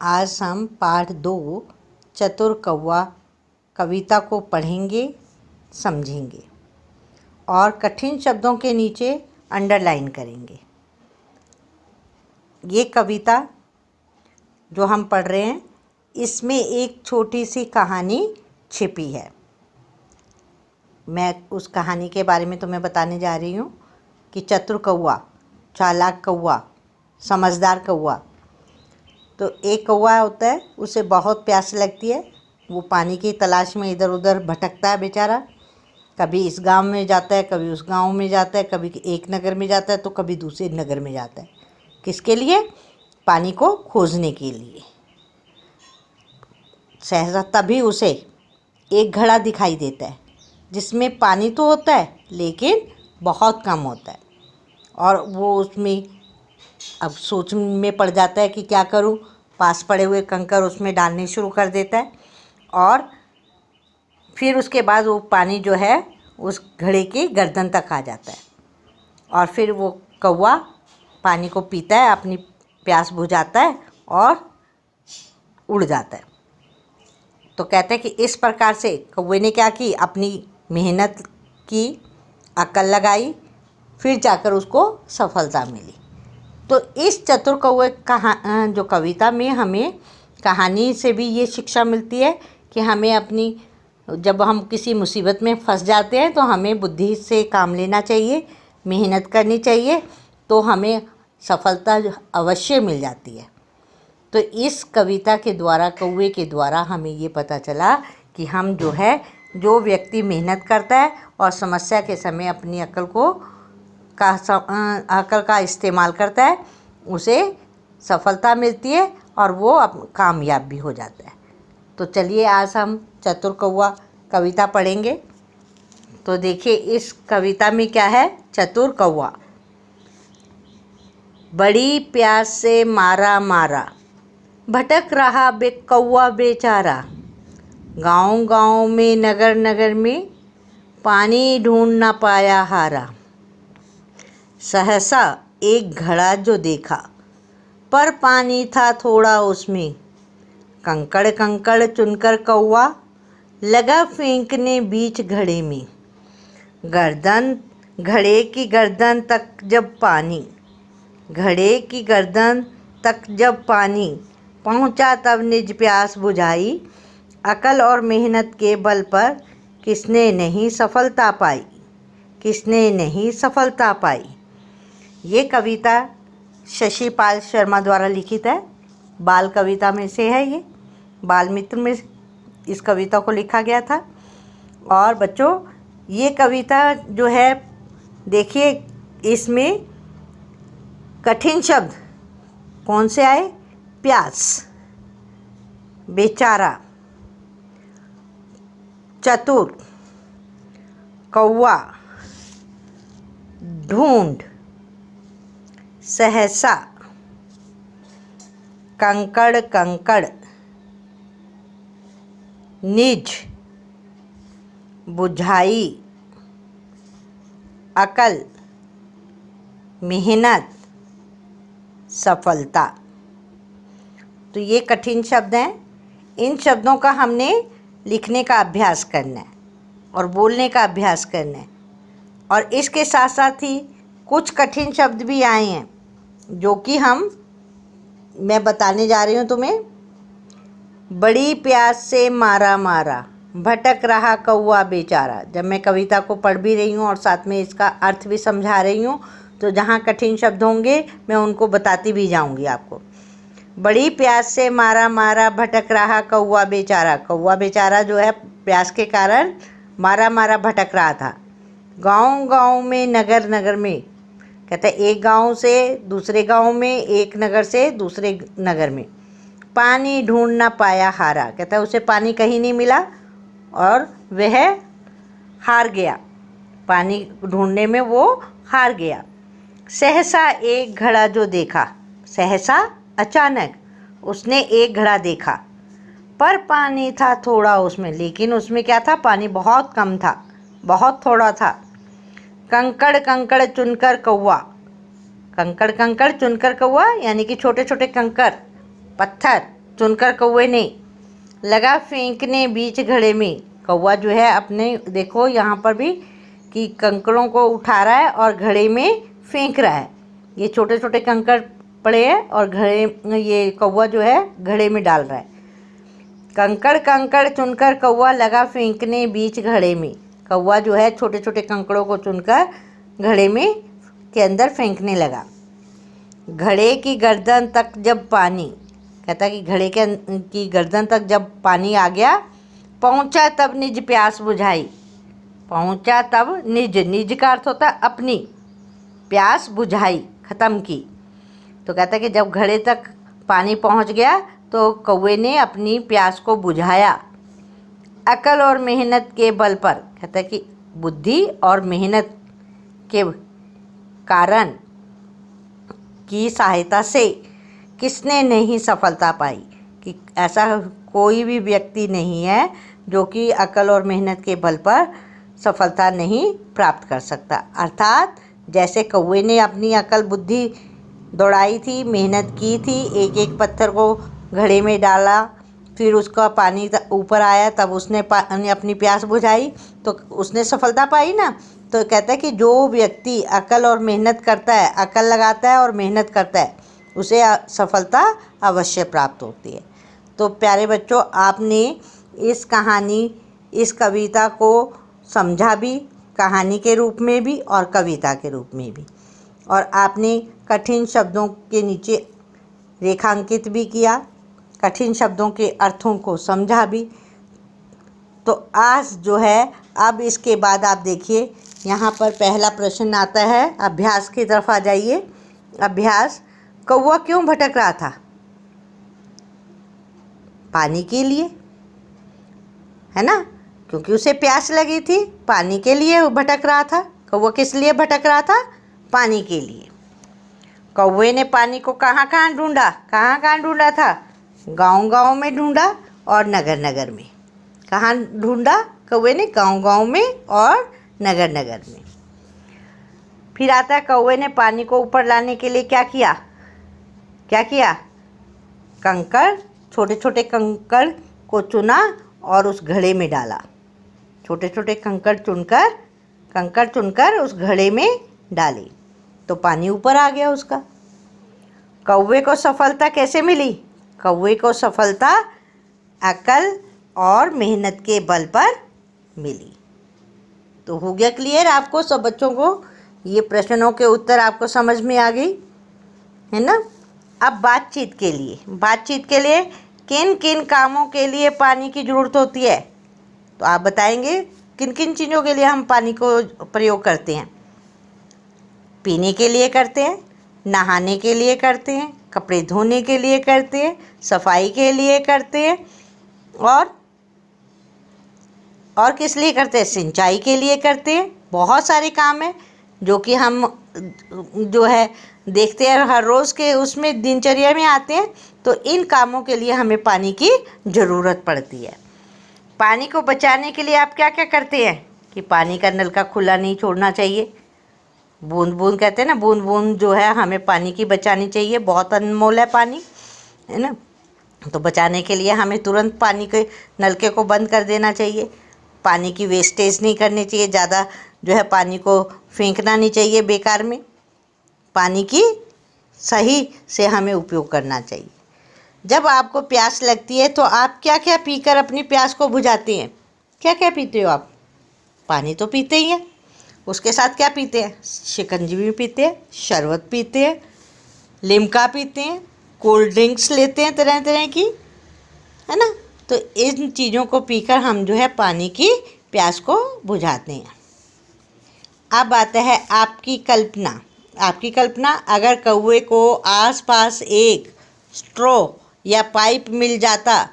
आज हम पाठ 2 चतुर कौवा कविता को पढ़ेंगे, समझेंगे और कठिन शब्दों के नीचे अंडरलाइन करेंगे। ये कविता जो हम पढ़ रहे हैं इसमें एक छोटी सी कहानी छिपी है। मैं उस कहानी के बारे में तुम्हें बताने जा रही हूँ कि चतुर कौवा, चालाक कौवा, समझदार कौवा। तो एक कौवा होता है, उसे बहुत प्यास लगती है। वो पानी की तलाश में इधर उधर भटकता है बेचारा। कभी इस गांव में जाता है, कभी उस गांव में जाता है, कभी एक नगर में जाता है तो कभी दूसरे नगर में जाता है। किसके लिए? पानी को खोजने के लिए। सहसा तभी उसे एक घड़ा दिखाई देता है जिसमें पानी तो होता है लेकिन बहुत कम होता है। और वो उसमें अब सोच में पड़ जाता है कि क्या करूं। पास पड़े हुए कंकर उसमें डालने शुरू कर देता है और फिर उसके बाद वो पानी जो है उस घड़े की गर्दन तक आ जाता है। और फिर वो कौवा पानी को पीता है, अपनी प्यास बुझाता है और उड़ जाता है। तो कहते हैं कि इस प्रकार से कौवे ने क्या की, अपनी मेहनत की, अकल लगाई, फिर जाकर उसको सफलता मिली। तो इस चतुर कौवे जो कविता में हमें कहानी से भी ये शिक्षा मिलती है कि हमें अपनी, जब हम किसी मुसीबत में फंस जाते हैं तो हमें बुद्धि से काम लेना चाहिए, मेहनत करनी चाहिए, तो हमें सफलता अवश्य मिल जाती है। तो इस कविता के द्वारा, कौवे के द्वारा हमें ये पता चला कि हम जो व्यक्ति मेहनत करता है और समस्या के समय अपनी अकल का इस्तेमाल करता है, उसे सफलता मिलती है और वो कामयाब भी हो जाता है। तो चलिए आज हम चतुर कौवा कविता पढ़ेंगे। तो देखिए इस कविता में क्या है। चतुर कौवा। बड़ी प्यास से मारा मारा, भटक रहा कौवा बेचारा। गांव-गांव में, नगर नगर में, पानी ढूंढ ना पाया हारा। सहसा एक घड़ा जो देखा, पर पानी था थोड़ा उसमें। कंकड़ कंकड़ चुनकर कौवा लगा फेंकने बीच घड़े में। घड़े की गर्दन तक जब पानी पहुंचा, तब निज प्यास बुझाई। अकल और मेहनत के बल पर किसने नहीं सफलता पाई। ये कविता शशिपाल शर्मा द्वारा लिखित है। बाल कविता में से है। ये बाल मित्र में इस कविता को लिखा गया था। और बच्चों, ये कविता जो है, देखिए इसमें कठिन शब्द कौन से आए? प्यास, बेचारा, चतुर, कौवा, ढूंढ, सहसा, कंकड़ कंकड़, निज, बुझाई, अकल, मेहनत, सफलता। तो ये कठिन शब्द हैं। इन शब्दों का हमने लिखने का अभ्यास करना है और बोलने का अभ्यास करना है। और इसके साथ साथ ही कुछ कठिन शब्द भी आए हैं जो कि मैं बताने जा रही हूँ तुम्हें। बड़ी प्यास से मारा मारा, भटक रहा कौवा बेचारा। जब मैं कविता को पढ़ भी रही हूँ और साथ में इसका अर्थ भी समझा रही हूँ, तो जहाँ कठिन शब्द होंगे मैं उनको बताती भी जाऊँगी आपको। बड़ी प्यास से मारा मारा, भटक रहा कौवा बेचारा। कौवा बेचारा जो है प्यास के कारण मारा मारा भटक रहा था। गांव गांव में, नगर नगर में, कहता है एक गांव से दूसरे गांव में, एक नगर से दूसरे नगर में। पानी ढूंढ ना पाया हारा, कहता है उसे पानी कहीं नहीं मिला और वह हार गया। पानी ढूंढने में वो हार गया। सहसा एक घड़ा जो देखा, सहसा अचानक उसने एक घड़ा देखा, पर पानी था थोड़ा उसमें। लेकिन उसमें क्या था? पानी बहुत कम था, बहुत थोड़ा था। कंकड़ कंकड़ चुनकर कौवा, यानी कि छोटे छोटे कंकर, पत्थर चुनकर कौवे ने लगा फेंकने बीच घड़े में। कौवा जो है अपने, देखो यहाँ पर भी कि कंकड़ों को उठा रहा है और घड़े में फेंक रहा है। ये छोटे छोटे कंकड़ पड़े हैं और ये कौवा जो है घड़े में डाल रहा है। कंकड़ कंकड़ चुनकर कौवा लगा फेंकने बीच घड़े में। कौवा जो है छोटे छोटे कंकड़ों को चुनकर घड़े में के अंदर फेंकने लगा। घड़े की गर्दन तक जब पानी, कहता है कि घड़े की गर्दन तक जब पानी आ गया, पहुंचा तब निज प्यास बुझाई। पहुंचा तब निज का अर्थ होता है अपनी, प्यास बुझाई, ख़त्म की। तो कहता है कि जब घड़े तक पानी पहुंच गया तो कौवे ने अपनी प्यास को बुझाया। अकल और मेहनत के बल पर, कहता है कि बुद्धि और मेहनत के कारण की सहायता से किसने नहीं सफलता पाई। कि ऐसा कोई भी व्यक्ति नहीं है जो कि अकल और मेहनत के बल पर सफलता नहीं प्राप्त कर सकता। अर्थात जैसे कौवे ने अपनी अकल बुद्धि दौड़ाई थी, मेहनत की थी, एक एक पत्थर को घड़े में डाला, फिर उसका पानी ऊपर आया, तब उसने अपनी प्यास बुझाई तो उसने सफलता पाई ना। तो कहता है कि जो व्यक्ति अकल और मेहनत करता है, अकल लगाता है और मेहनत करता है, उसे सफलता अवश्य प्राप्त होती है। तो प्यारे बच्चों, आपने इस कविता को समझा भी, कहानी के रूप में भी और कविता के रूप में भी, और आपने कठिन शब्दों के नीचे रेखांकित भी किया, कठिन शब्दों के अर्थों को समझा भी। तो आज जो है, अब इसके बाद आप देखिए यहाँ पर पहला प्रश्न आता है। अभ्यास की तरफ आ जाइए। अभ्यास, कौवा क्यों भटक रहा था? पानी के लिए, है ना, क्योंकि उसे प्यास लगी थी, पानी के लिए वो भटक रहा था। कौवा किस लिए भटक रहा था? पानी के लिए। कौवे ने पानी को कहाँ कहाँ ढूंढा? कहाँ कहाँ ढूंढा था? गांव गांव में ढूंढा और नगर नगर में। कहाँ ढूंढा कौवे ने? गांव गांव में और नगर नगर में। फिर आता है, कौवे ने पानी को ऊपर लाने के लिए क्या किया? क्या किया? कंकड़, छोटे छोटे कंकड़ को चुना और उस घड़े में डाला। छोटे छोटे कंकड़ चुनकर उस घड़े में डाले तो पानी ऊपर आ गया उसका। कौवे को सफलता कैसे मिली? कौवे को सफलता अकल और मेहनत के बल पर मिली। तो हो गया क्लियर आपको सब बच्चों को? ये प्रश्नों के उत्तर आपको समझ में आ गई, है ना? अब बातचीत के लिए किन किन कामों के लिए पानी की ज़रूरत होती है? तो आप बताएंगे किन किन चीज़ों के लिए हम पानी को प्रयोग करते हैं? पीने के लिए करते हैं, नहाने के लिए करते हैं, कपड़े धोने के लिए करते हैं, सफाई के लिए करते हैं, और किस लिए करते हैं? सिंचाई के लिए करते हैं। बहुत सारे काम हैं जो कि हम जो है देखते हैं हर रोज़ के उसमें दिनचर्या में आते हैं। तो इन कामों के लिए हमें पानी की ज़रूरत पड़ती है। पानी को बचाने के लिए आप क्या क्या करते हैं? कि पानी का नल का खुला नहीं छोड़ना चाहिए। बूंद बूंद कहते हैं ना, बूंद बूंद जो है हमें पानी की बचानी चाहिए। बहुत अनमोल है पानी, है ना। तो बचाने के लिए हमें तुरंत पानी के नलके को बंद कर देना चाहिए। पानी की वेस्टेज नहीं करनी चाहिए, ज़्यादा जो है पानी को फेंकना नहीं चाहिए बेकार में। पानी की सही से हमें उपयोग करना चाहिए। जब आपको प्यास लगती है तो आप क्या क्या पीकर अपनी प्यास को बुझाते हैं? क्या क्या पीते हो आप? पानी तो पीते ही हैं, उसके साथ क्या पीते हैं? शिकंजी पीते हैं, शरबत पीते हैं, लिम्का पीते हैं, कोल्ड ड्रिंक्स लेते हैं तरह तरह की, है ना। तो इन चीज़ों को पीकर हम जो है पानी की प्यास को बुझाते हैं। अब आता है आपकी कल्पना। अगर कौवे को आसपास एक स्ट्रॉ या पाइप मिल जाता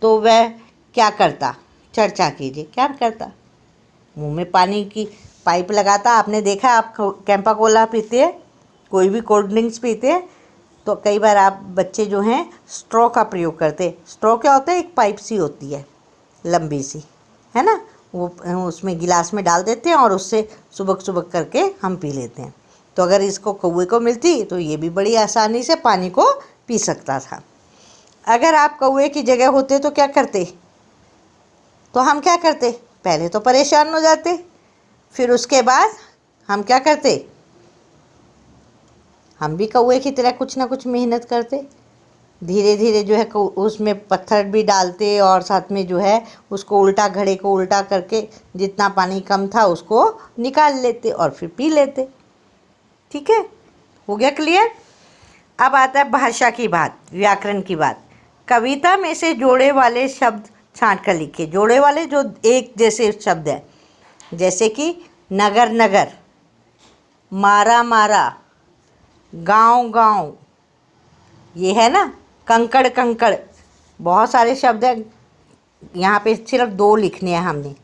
तो वह क्या करता? चर्चा कीजिए, क्या करता? मुंह में पानी की पाइप लगाता। आपने देखा, आप कैंपा कोला पीते हैं, कोई भी कोल्ड ड्रिंक्स पीते हैं, तो कई बार आप बच्चे जो हैं स्ट्रॉ का प्रयोग करते हैं। स्ट्रॉ क्या होता है? एक पाइप सी होती है, लंबी सी, है ना, वो उसमें गिलास में डाल देते हैं और उससे सुबक सुबक करके हम पी लेते हैं। तो अगर इसको कौवे को मिलती तो ये भी बड़ी आसानी से पानी को पी सकता था। अगर आप कौवे की जगह होते तो क्या करते? तो हम क्या करते? पहले तो परेशान हो जाते, फिर उसके बाद हम क्या करते? हम भी कौवे की तरह कुछ ना कुछ मेहनत करते, धीरे धीरे जो है उसमें पत्थर भी डालते और साथ में जो है उसको उल्टा, घड़े को उल्टा करके जितना पानी कम था उसको निकाल लेते और फिर पी लेते। ठीक है, हो गया क्लियर? अब आता है भाषा की बात, व्याकरण की बात। कविता में से जोड़े वाले शब्द छांट कर लिखिए। जोड़े वाले जो एक जैसे शब्द हैं, जैसे कि नगर नगर, मारा मारा, गांव गांव, ये है ना, कंकड़ कंकड़, बहुत सारे शब्द हैं। यहाँ पे सिर्फ 2 लिखने हैं हमने,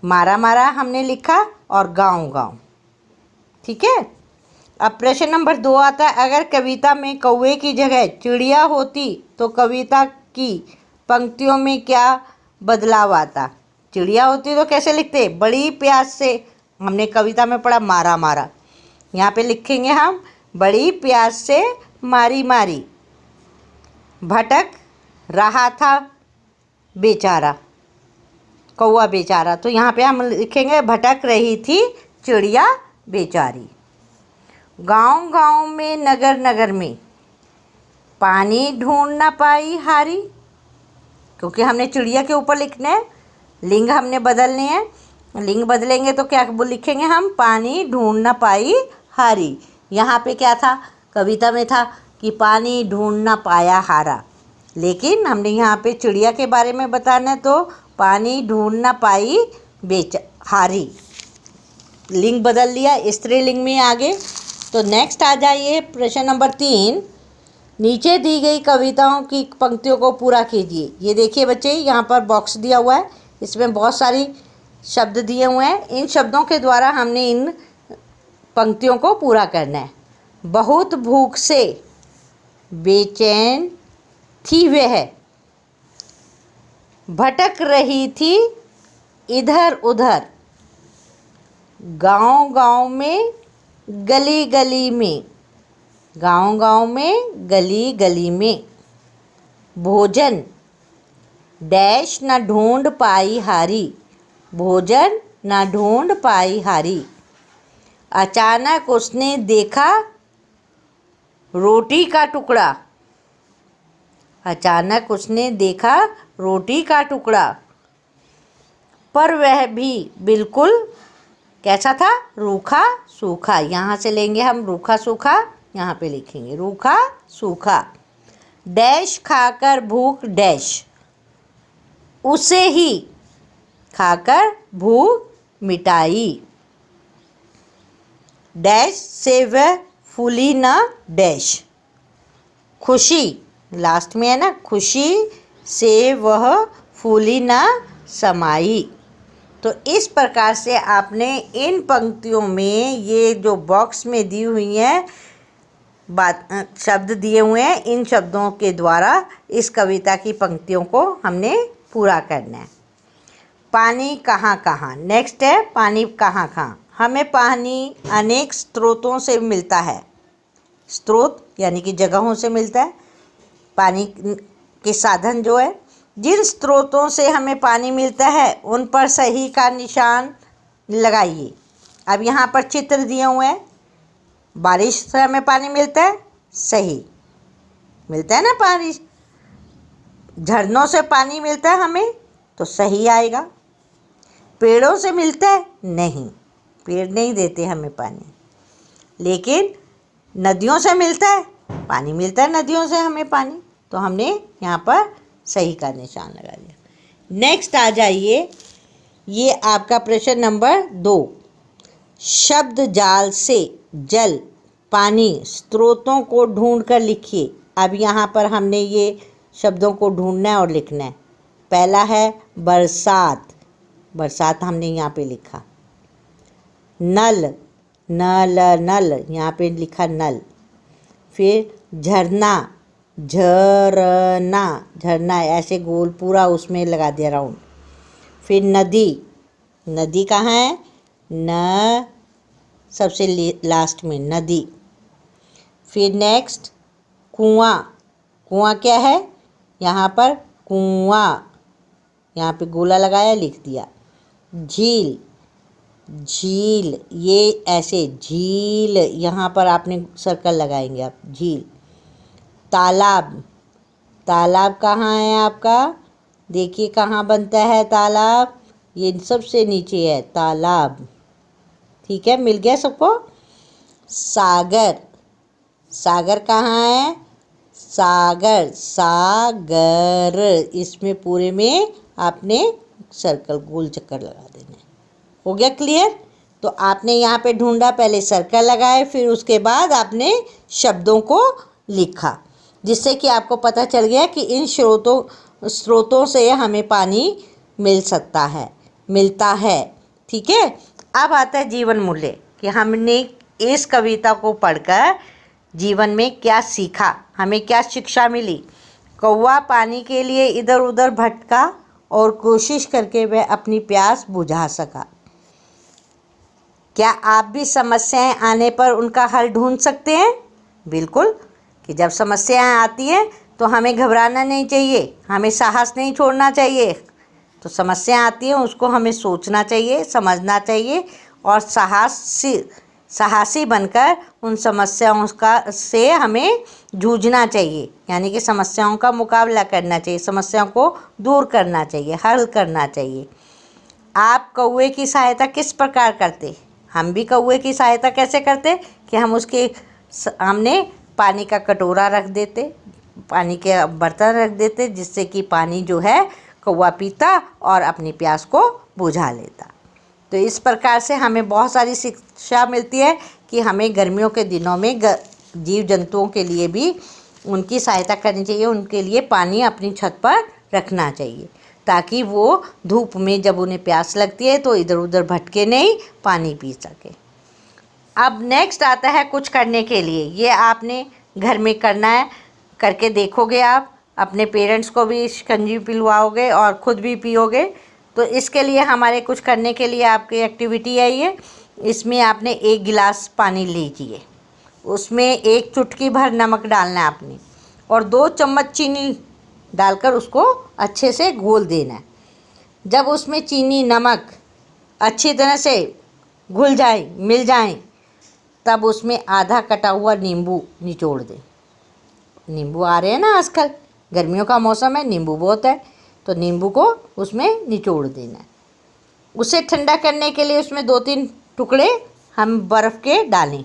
मारा मारा हमने लिखा और गांव गांव। ठीक है, अब प्रश्न नंबर 2 आता है, अगर कविता में कौवे की जगह चिड़िया होती तो कविता की पंक्तियों में क्या बदलाव आता? चिड़िया होती तो कैसे लिखते? बड़ी प्यास से, हमने कविता में पढ़ा मारा मारा, यहाँ पे लिखेंगे हम बड़ी प्यास से मारी मारी, भटक रहा था बेचारा, कौवा बेचारा, तो यहाँ पे हम लिखेंगे भटक रही थी चिड़िया बेचारी। गांव गांव में, नगर नगर में, पानी ढूंढ ना पाई हारी, क्योंकि हमने चिड़िया के ऊपर लिखना है, लिंग हमने बदलने हैं। लिंग बदलेंगे तो क्या लिखेंगे हम? पानी ढूंढ ना पाई हारी। यहाँ पे क्या था? कविता में था कि पानी ढूंढ ना पाया हारा, लेकिन हमने यहाँ पे चिड़िया के बारे में बताना है तो पानी ढूंढ ना पाई हारी, लिंग बदल लिया, स्त्रीलिंग में आगे। तो नेक्स्ट आ जाइए प्रश्न नंबर 3, नीचे दी गई कविताओं की पंक्तियों को पूरा कीजिए। ये देखिए बच्चे, यहाँ पर बॉक्स दिया हुआ है, इसमें बहुत सारी शब्द दिए हुए हैं। इन शब्दों के द्वारा हमने इन पंक्तियों को पूरा करना है। बहुत भूख से बेचैन थी वह, भटक रही थी इधर उधर, गांव गांव में, गली गली में, गांव गांव में, गली गली में, भोजन डैश न ढूंढ पाई हारी, भोजन न ढूंढ पाई हारी, अचानक उसने देखा रोटी का टुकड़ा, अचानक उसने देखा रोटी का टुकड़ा, पर वह भी बिल्कुल कैसा था? रूखा सूखा। यहाँ से लेंगे हम रूखा सूखा, यहाँ पे लिखेंगे रूखा सूखा। डैश खाकर भूख डैश, उसे ही खाकर भूख मिटाई, डैश से वह फूली न डैश, खुशी लास्ट में है ना, खुशी से वह फूली न समाई। तो इस प्रकार से आपने इन पंक्तियों में ये जो बॉक्स में दी हुई हैं शब्द दिए हुए हैं, इन शब्दों के द्वारा इस कविता की पंक्तियों को हमने पूरा करना है। पानी कहाँ कहाँ, नेक्स्ट है पानी कहाँ कहाँ। हमें पानी अनेक स्रोतों से मिलता है, स्रोत यानी कि जगहों से मिलता है। पानी के साधन जो है, जिन स्रोतों से हमें पानी मिलता है उन पर सही का निशान लगाइए। अब यहाँ पर चित्र दिए हुए हैं, बारिश से हमें पानी मिलता है, सही मिलता है ना पानी। झरनों से पानी मिलता है हमें, तो सही आएगा। पेड़ों से मिलता है, नहीं, पेड़ नहीं देते हमें पानी। लेकिन नदियों से मिलता है, पानी मिलता है नदियों से हमें पानी, तो हमने यहाँ पर सही का निशान लगा दिया। नेक्स्ट आ जाइए, ये आपका प्रश्न नंबर 2, शब्द जाल से जल पानी स्रोतों को ढूंढ कर लिखिए। अब यहाँ पर हमने ये शब्दों को ढूंढना है और लिखना है। पहला है बरसात, बरसात हमने यहाँ पे लिखा। नल, नल नल, यहाँ पे लिखा नल। फिर झरना, झरना, झरना ऐसे गोल पूरा उसमें लगा दिया राउंड। फिर नदी, नदी कहाँ है? न सबसे लास्ट में नदी। फिर नेक्स्ट कुआं, कुआं क्या है? यहाँ पर कुआं, यहाँ पे गोला लगाया लिख दिया। झील, झील ये ऐसे झील, यहाँ पर आपने सर्कल लगाएंगे आप, झील। तालाब, तालाब कहाँ है आपका, देखिए कहाँ बनता है तालाब, ये सबसे नीचे है तालाब। ठीक है, मिल गया सबको। सागर, सागर कहाँ है, सागर, सागर, इसमें पूरे में आपने सर्कल गोल चक्कर लगा देना है। हो गया क्लियर। तो आपने यहाँ पे ढूंढा, पहले सर्कल लगाए, फिर उसके बाद आपने शब्दों को लिखा, जिससे कि आपको पता चल गया कि इन स्रोतों से हमें पानी मिल सकता है, मिलता है। ठीक है। अब आता है जीवन मूल्य, कि हमने इस कविता को पढ़कर जीवन में क्या सीखा, हमें क्या शिक्षा मिली। कौवा पानी के लिए इधर उधर भटका और कोशिश करके वह अपनी प्यास बुझा सका। क्या आप भी समस्याएं आने पर उनका हल ढूंढ सकते हैं? बिल्कुल, कि जब समस्याएं आती हैं तो हमें घबराना नहीं चाहिए, हमें साहस नहीं छोड़ना चाहिए। तो समस्या आती है उसको हमें सोचना चाहिए, समझना चाहिए और साहसी बनकर उन समस्याओं से हमें जूझना चाहिए, यानी कि समस्याओं का मुकाबला करना चाहिए, समस्याओं को दूर करना चाहिए, हल करना चाहिए। आप कौवे की सहायता किस प्रकार करते? हम भी कौवे की सहायता कैसे करते कि हम उसके सामने पानी का कटोरा रख देते, पानी के बर्तन रख देते, जिससे कि पानी जो है कौवा पीता और अपनी प्यास को बुझा लेता। तो इस प्रकार से हमें बहुत सारी शिक्षा मिलती है कि हमें गर्मियों के दिनों में जीव जंतुओं के लिए भी उनकी सहायता करनी चाहिए, उनके लिए पानी अपनी छत पर रखना चाहिए, ताकि वो धूप में जब उन्हें प्यास लगती है तो इधर उधर भटके नहीं, पानी पी सके। अब नेक्स्ट आता है कुछ करने के लिए। ये आपने घर में करना है, करके देखोगे आप, अपने पेरेंट्स को भी शिकंजी पिलवाओगे और ख़ुद भी पियोगे। तो इसके लिए हमारे कुछ करने के लिए आपकी एक्टिविटी है ये। इसमें आपने 1 गिलास पानी लीजिए, उसमें 1 चुटकी भर नमक डालना है आपने और 2 चम्मच चीनी डालकर उसको अच्छे से घोल देना है। जब उसमें चीनी नमक अच्छी तरह से घुल जाए, मिल जाए, तब उसमें आधा कटा हुआ नींबू निचोड़ दें। नींबू आ रहे हैं ना आजकल, गर्मियों का मौसम है, नींबू बहुत है, तो नींबू को उसमें निचोड़ देना है। उसे ठंडा करने के लिए उसमें 2-3 टुकड़े हम बर्फ़ के डालें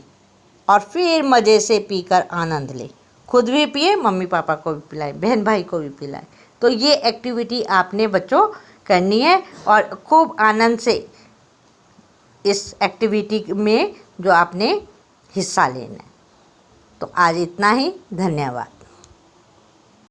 और फिर मज़े से पीकर आनंद लें। खुद भी पिए, मम्मी पापा को भी पिलाएं, बहन भाई को भी पिलाएं। तो ये एक्टिविटी आपने बच्चों करनी है और खूब आनंद से इस एक्टिविटी में जो आपने हिस्सा लेना है। तो आज इतना ही, धन्यवाद।